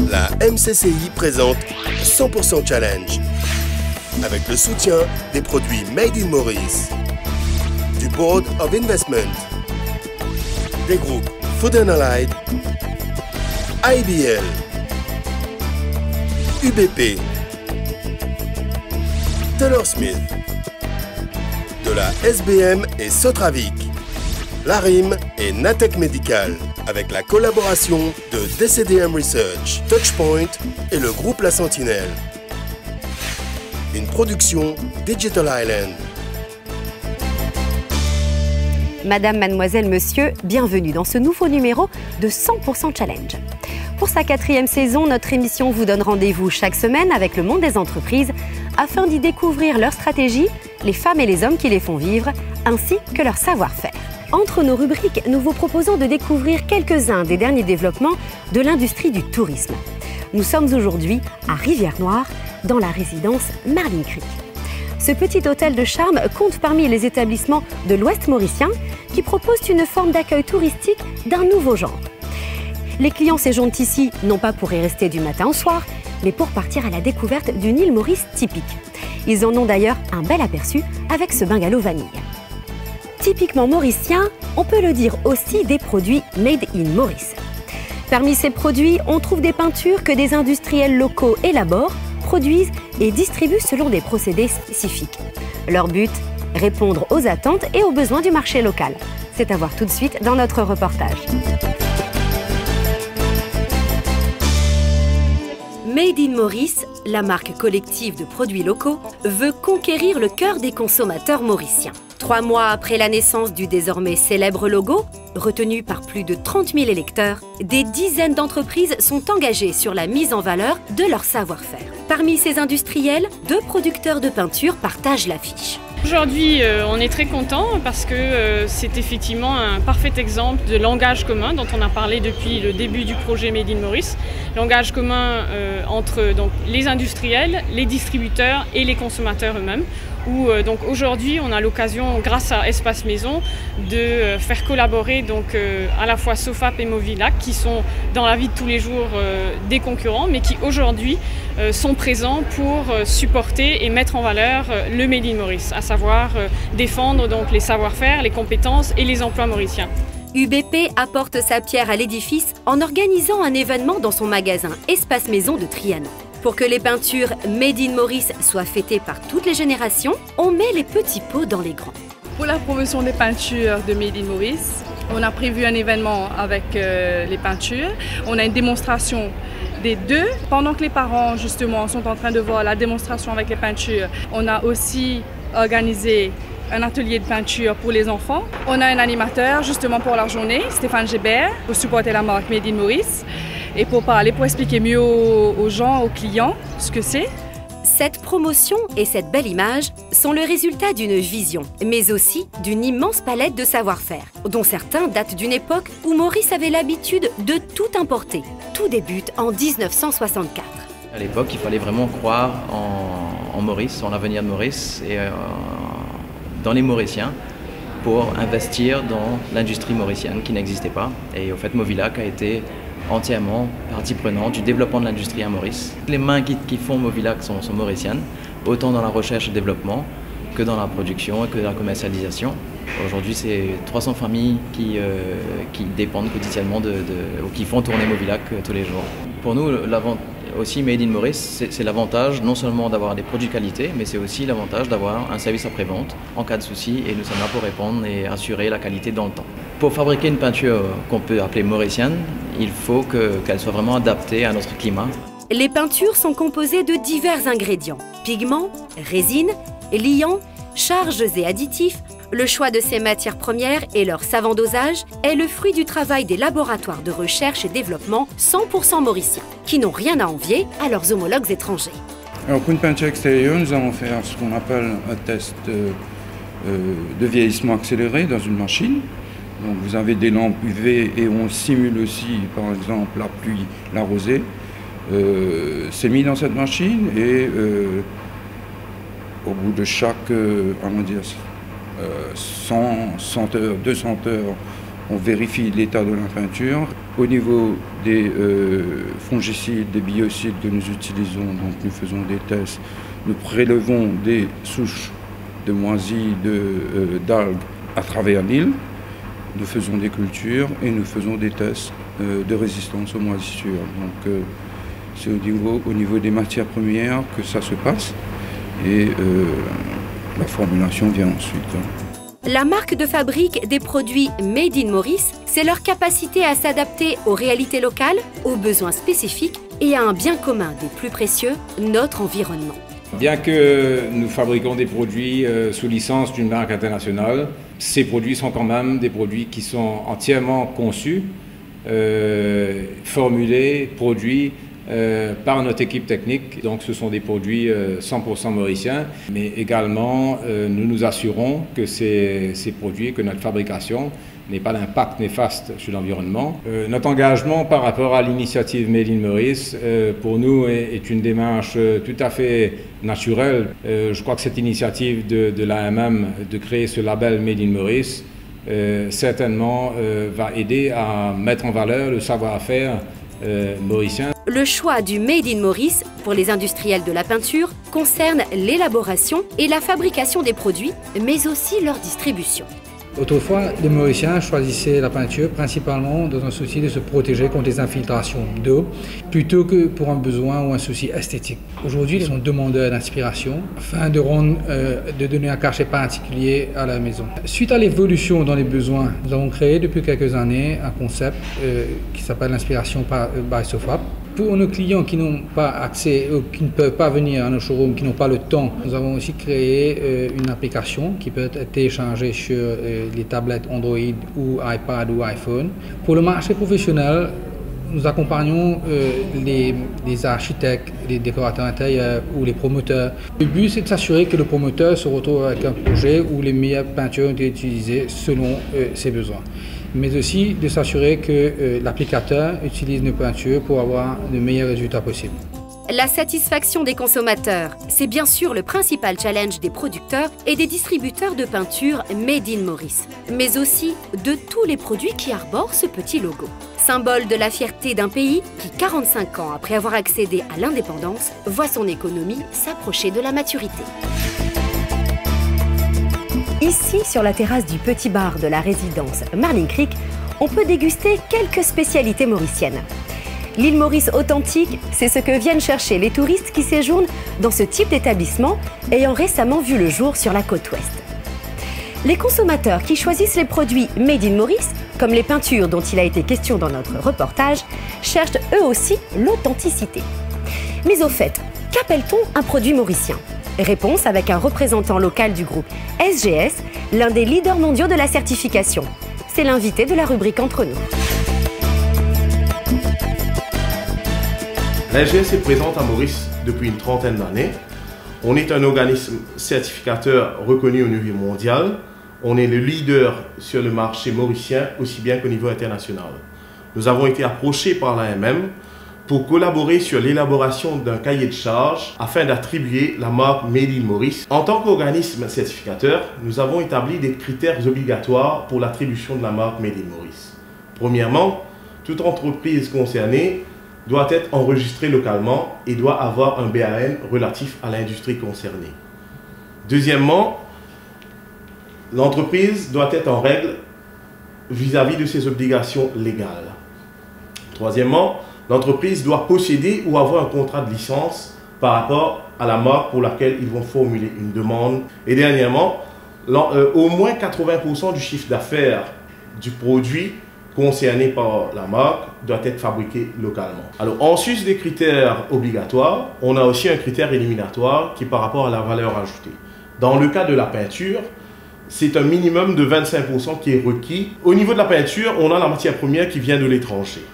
La MCCI présente 100% Challenge avec le soutien des produits Made in Maurice, du Board of Investment, des groupes Food & Allied, IBL, UBP, Taylor Smith, de la SBM et Sotravic, Larim et Natech Medical, avec la collaboration de DCDM Research, Touchpoint et le groupe La Sentinelle. Une production Digital Island. Madame, mademoiselle, monsieur, bienvenue dans ce nouveau numéro de 100% Challenge. Pour sa 4e saison, notre émission vous donne rendez-vous chaque semaine avec le monde des entreprises afin d'y découvrir leurs stratégies, les femmes et les hommes qui les font vivre, ainsi que leur savoir-faire. Entre nos rubriques, nous vous proposons de découvrir quelques-uns des derniers développements de l'industrie du tourisme. Nous sommes aujourd'hui à Rivière-Noire, dans la résidence Marlin Creek. Ce petit hôtel de charme compte parmi les établissements de l'Ouest mauricien qui proposent une forme d'accueil touristique d'un nouveau genre. Les clients séjournent ici non pas pour y rester du matin au soir, mais pour partir à la découverte d'une île Maurice typique. Ils en ont d'ailleurs un bel aperçu avec ce bungalow vanille. Typiquement mauricien, on peut le dire aussi des produits Made in Maurice. Parmi ces produits, on trouve des peintures que des industriels locaux élaborent, produisent et distribuent selon des procédés spécifiques. Leur but, répondre aux attentes et aux besoins du marché local. C'est à voir tout de suite dans notre reportage. Made in Maurice, la marque collective de produits locaux, veut conquérir le cœur des consommateurs mauriciens. 3 mois après la naissance du désormais célèbre logo, retenu par plus de 30 000 électeurs, des dizaines d'entreprises sont engagées sur la mise en valeur de leur savoir-faire. Parmi ces industriels, 2 producteurs de peinture partagent l'affiche. Aujourd'hui, on est très content parce que c'est effectivement un parfait exemple de langage commun dont on a parlé depuis le début du projet Made in Maurice. Langage commun entre donc, les industriels, les distributeurs et les consommateurs eux-mêmes. Où donc aujourd'hui on a l'occasion, grâce à Espace Maison, de faire collaborer donc à la fois Sofap et Movilac, qui sont dans la vie de tous les jours des concurrents, mais qui aujourd'hui sont présents pour supporter et mettre en valeur le Made in Maurice, à savoir défendre donc les savoir-faire, les compétences et les emplois mauriciens. UBP apporte sa pierre à l'édifice en organisant un événement dans son magasin Espace Maison de Trianon. Pour que les peintures Made in Maurice soient fêtées par toutes les générations, on met les petits pots dans les grands. Pour la promotion des peintures de Made in Maurice, on a prévu un événement avec les peintures. On a une démonstration des 2. Pendant que les parents justement sont en train de voir la démonstration avec les peintures, on a aussi organisé un atelier de peinture pour les enfants. On a un animateur justement pour la journée, Stéphane Gébert, pour supporter la marque Made in Maurice. Et pour expliquer mieux aux gens, aux clients, ce que c'est. Cette promotion et cette belle image sont le résultat d'une vision, mais aussi d'une immense palette de savoir-faire, dont certains datent d'une époque où Maurice avait l'habitude de tout importer. Tout débute en 1964. À l'époque, il fallait vraiment croire en Maurice, en l'avenir de Maurice et dans les Mauriciens pour investir dans l'industrie mauricienne qui n'existait pas. Et au fait, Movilac a été entièrement partie prenante du développement de l'industrie à Maurice. Les mains qui font Movilac sont mauriciennes, autant dans la recherche et développement que dans la production et que dans la commercialisation. Aujourd'hui, c'est 300 familles qui dépendent quotidiennement ou qui font tourner Movilac tous les jours. Pour nous, aussi Made in Maurice, c'est l'avantage non seulement d'avoir des produits de qualité, mais c'est aussi l'avantage d'avoir un service après-vente en cas de souci, et nous sommes là pour répondre et assurer la qualité dans le temps. Pour fabriquer une peinture qu'on peut appeler mauricienne, il faut qu'elle soit vraiment adaptée à notre climat. Les peintures sont composées de divers ingrédients, pigments, résines, liants, charges et additifs. Le choix de ces matières premières et leur savant dosage est le fruit du travail des laboratoires de recherche et développement 100% mauriciens, qui n'ont rien à envier à leurs homologues étrangers. Alors pour une peinture extérieure, nous allons faire ce qu'on appelle un test de vieillissement accéléré dans une machine. Donc vous avez des lampes UV et on simule aussi par exemple la pluie, la rosée. C'est mis dans cette machine et au bout de chaque 100 heures, 200 heures On vérifie l'état de la peinture. Au niveau des fongicides, des biocides que nous utilisons, donc nous faisons des tests. Nous prélevons des souches de moisis, d'algues à travers l'île. Nous faisons des cultures et nous faisons des tests de résistance aux moisissures. Donc c'est au niveau des matières premières que ça se passe et la formulation vient ensuite. La marque de fabrique des produits Made in Maurice, c'est leur capacité à s'adapter aux réalités locales, aux besoins spécifiques et à un bien commun des plus précieux, notre environnement. Bien que nous fabriquons des produits sous licence d'une marque internationale, ces produits sont quand même des produits qui sont entièrement conçus, formulés, produits par notre équipe technique. Donc ce sont des produits 100% mauriciens, mais également nous nous assurons que ces produits, que notre fabrication n'ait pas d'impact néfaste sur l'environnement. Notre engagement par rapport à l'initiative Made in Maurice, pour nous, est une démarche tout à fait naturelle. Je crois que cette initiative de l'AMM de créer ce label Made in Maurice, certainement va aider à mettre en valeur le savoir-faire mauricien. Le choix du Made in Maurice pour les industriels de la peinture concerne l'élaboration et la fabrication des produits, mais aussi leur distribution. Autrefois, les Mauriciens choisissaient la peinture principalement dans un souci de se protéger contre les infiltrations d'eau, plutôt que pour un besoin ou un souci esthétique. Aujourd'hui, ils sont demandeurs d'inspiration afin de donner un cachet particulier à la maison. Suite à l'évolution dans les besoins, nous avons créé depuis quelques années un concept qui s'appelle l'inspiration by SOFAP. Pour nos clients qui n'ont pas accès, qui ne peuvent pas venir à nos showrooms, qui n'ont pas le temps, nous avons aussi créé une application qui peut être téléchargée sur les tablettes Android ou iPad ou iPhone. Pour le marché professionnel, nous accompagnons les architectes, les décorateurs intérieurs ou les promoteurs. Le but, c'est de s'assurer que le promoteur se retrouve avec un projet où les meilleures peintures ont été utilisées selon ses besoins, mais aussi de s'assurer que l'applicateur utilise nos peintures pour avoir le meilleur résultat possible. La satisfaction des consommateurs, c'est bien sûr le principal challenge des producteurs et des distributeurs de peinture Made in Maurice, mais aussi de tous les produits qui arborent ce petit logo. Symbole de la fierté d'un pays qui, 45 ans après avoir accédé à l'indépendance, voit son économie s'approcher de la maturité. Ici, sur la terrasse du petit bar de la résidence Marling Creek, on peut déguster quelques spécialités mauriciennes. L'île Maurice authentique, c'est ce que viennent chercher les touristes qui séjournent dans ce type d'établissement ayant récemment vu le jour sur la côte ouest. Les consommateurs qui choisissent les produits Made in Maurice, comme les peintures dont il a été question dans notre reportage, cherchent eux aussi l'authenticité. Mais au fait, qu'appelle-t-on un produit mauricien ? Réponse avec un représentant local du groupe SGS, l'un des leaders mondiaux de la certification. C'est l'invité de la rubrique Entre nous. La SGS est présente à Maurice depuis une trentaine d'années. On est un organisme certificateur reconnu au niveau mondial. On est le leader sur le marché mauricien, aussi bien qu'au niveau international. Nous avons été approchés par l'AMM pour collaborer sur l'élaboration d'un cahier de charges afin d'attribuer la marque Made in Maurice. En tant qu'organisme certificateur, nous avons établi des critères obligatoires pour l'attribution de la marque Made in Maurice. Premièrement, toute entreprise concernée doit être enregistrée localement et doit avoir un BAN relatif à l'industrie concernée. Deuxièmement, l'entreprise doit être en règle vis-à-vis de ses obligations légales. Troisièmement, l'entreprise doit posséder ou avoir un contrat de licence par rapport à la marque pour laquelle ils vont formuler une demande. Et dernièrement, au moins 80% du chiffre d'affaires du produit concerné par la marque doit être fabriqué localement. Alors, en sus des critères obligatoires, on a aussi un critère éliminatoire qui est par rapport à la valeur ajoutée. Dans le cas de la peinture, c'est un minimum de 25% qui est requis. Au niveau de la peinture, on a la matière première qui vient de l'étranger.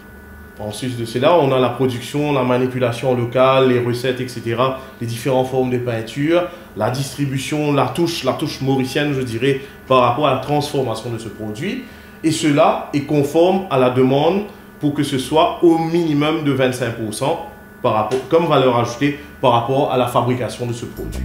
En sus de cela, on a la production, la manipulation locale, les recettes, etc., les différentes formes de peinture, la distribution, la touche mauricienne, je dirais, par rapport à la transformation de ce produit. Et cela est conforme à la demande pour que ce soit au minimum de 25% comme valeur ajoutée par rapport à la fabrication de ce produit.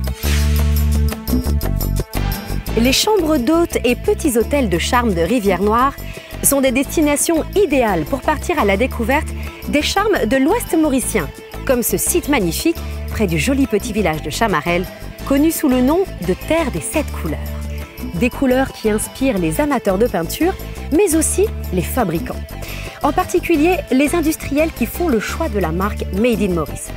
Les chambres d'hôtes et petits hôtels de charme de Rivière-Noire sont des destinations idéales pour partir à la découverte des charmes de l'Ouest mauricien, comme ce site magnifique près du joli petit village de Chamarel, connu sous le nom de Terre des 7 couleurs. Des couleurs qui inspirent les amateurs de peinture, mais aussi les fabricants. En particulier, les industriels qui font le choix de la marque Made in Maurice.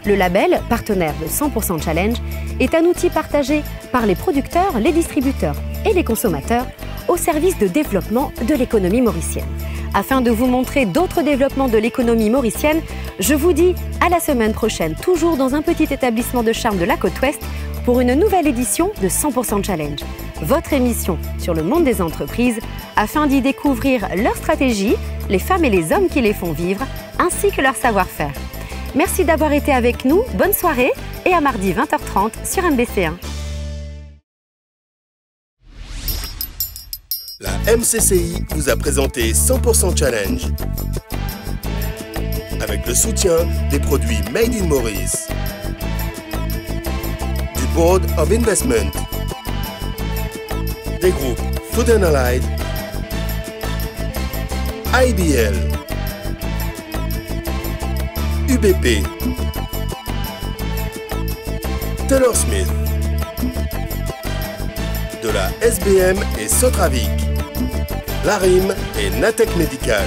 Le label, partenaire de 100% Challenge, est un outil partagé par les producteurs, les distributeurs et les consommateurs au service de développement de l'économie mauricienne. Afin de vous montrer d'autres développements de l'économie mauricienne, je vous dis à la semaine prochaine, toujours dans un petit établissement de charme de la côte ouest, pour une nouvelle édition de 100% Challenge, votre émission sur le monde des entreprises, afin d'y découvrir leurs stratégies, les femmes et les hommes qui les font vivre, ainsi que leur savoir-faire. Merci d'avoir été avec nous, bonne soirée et à mardi 20h30 sur MBC1. La MCCI vous a présenté 100% Challenge avec le soutien des produits Made in Maurice, du Board of Investment, des groupes Food & Allied, IBL, UBP, Taylor Smith, de la SBM et Sotravic, Larim et Natec Médical.